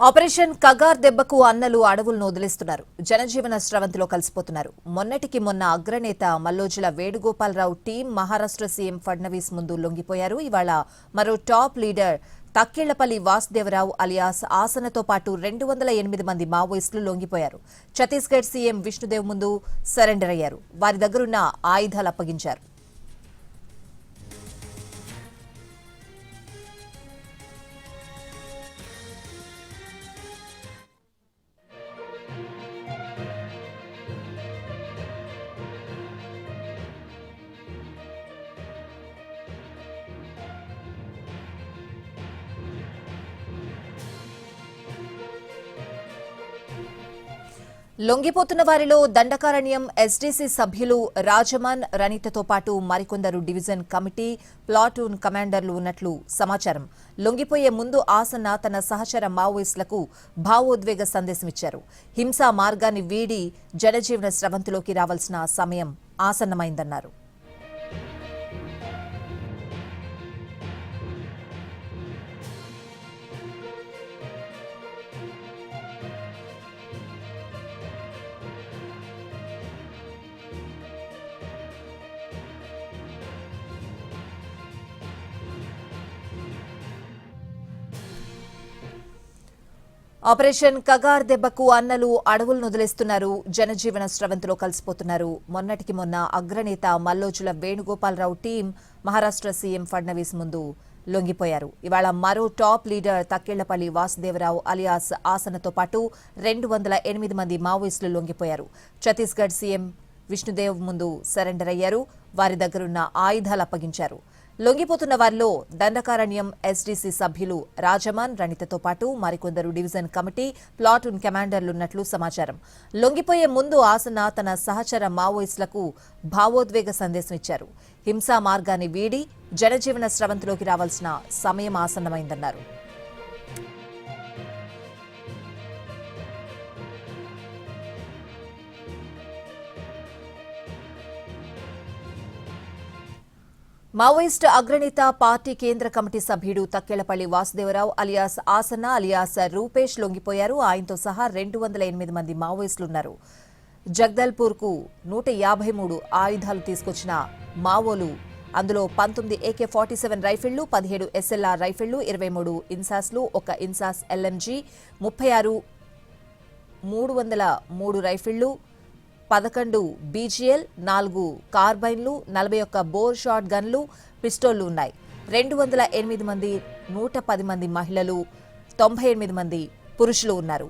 Operation Kagar దెబ్బకు అన్నలు అడవులను వదిలేస్తున్నారు. జనజీవన స్రవంతిలో కలిసిపోతున్నారు. మొన్నటికి మొన్న అగ్రనేత మల్లోజుల వేణుగోపాలరావు టీం మహారాష్ట్ర సీఎం ఫడ్నవీస్ ముందు లొంగిపోయారు. ఇవాళ మరో టాప్ లీడర్ తక్కిళ్లపల్లి వాసుదేవరావు అలియాస్ ఆసనతో పాటు 208 మంది మావోయిస్టులు లొంగిపోయారు. ఛత్తీస్గఢ్ సీఎం విష్ణుదేవ్ ముందు సరెండర్ అయ్యారు. వారి దగ్గరున్న ఆయుధాలు అప్పగించారు. లొంగిపోతున్న వారిలో దండకారణ్యం ఎస్డీసీ సభ్యులు రాజమన్ రనితతో పాటు మరికొందరు డివిజన్ కమిటీ ప్లాటూన్ కమాండర్లు ఉన్నట్లు సమాచారం. లొంగిపోయే ముందు ఆసన్న తన సహచర మావోయిస్టులకు భావోద్వేగ సందేశమిచ్చారు. హింసా మార్గాన్ని వీడి జనజీవన స్రవంతిలోకి రావాల్సిన సమయం ఆసన్నమైందన్నారు. ఆపరేషన్ కగార్ దెబ్బకు అన్నలు అడవులను వదిలేస్తున్నారు. జనజీవన స్రవంతిలో కలిసిపోతున్నారు. మొన్నటికి మొన్న అగ్రనేత మల్లోజుల వేణుగోపాలరావు టీం మహారాష్ట్ర సీఎం ఫడ్నవీస్ ముందు లొంగిపోయారు. ఇవాళ మరో టాప్ లీడర్ తక్కిళ్లపల్లి వాసుదేవరావు అలియాస్ ఆసనతో పాటు 208 మంది మావోయిస్టులు లొంగిపోయారు. ఛత్తీస్గఢ్ సీఎం విష్ణుదేవ్ ముందు సరెండర్ అయ్యారు. వారి దగ్గరున్న ఆయుధాలు అప్పగించారు. లొంగిపోతున్న వారిలో దండకారణ్యం ఎస్డీసీ సభ్యులు రాజమన్ రనితతో పాటు మరికొందరు డివిజన్ కమిటీ ప్లాటూన్ కమాండర్లున్నట్లు సమాచారం. లొంగిపోయే ముందు ఆసన తన సహచర మావోయిస్టులకు భావోద్వేగ సందేశం ఇచ్చారు. హింసా మార్గాన్ని వీడి జనజీవన స్రవంతిలోకి రావాల్సిన సమయం ఆసన్నమైందన్నారు. మావోయిస్ట్ అగ్రనేత పార్టీ కేంద్ర కమిటీ సభ్యుడు తక్కెళ్లపల్లి వాసుదేవరావు అలియాస్ ఆసన్న అలియాస్ రూపేష్ లొంగిపోయారు. ఆయనతో సహా 208 మంది మావోయిస్టులున్నారు. జగదల్పూర్కు 153 ఆయుధాలు తీసుకొచ్చిన మావోలు, అందులో 19 AK-47 రైఫిళ్లు, 17 SLR రైఫిళ్లు, 23 ఇన్సాస్లు, 1 ఇన్సాస్ LMG, 36 303 రైఫిళ్లు, 11 BGL, 4 కార్బైన్లు, 41 బోర్ షాట్ గన్లు, పిస్టోళ్లు ఉన్నాయి. 208 మంది, 110 మంది మహిళలు, 98 మంది పురుషులు ఉన్నారు.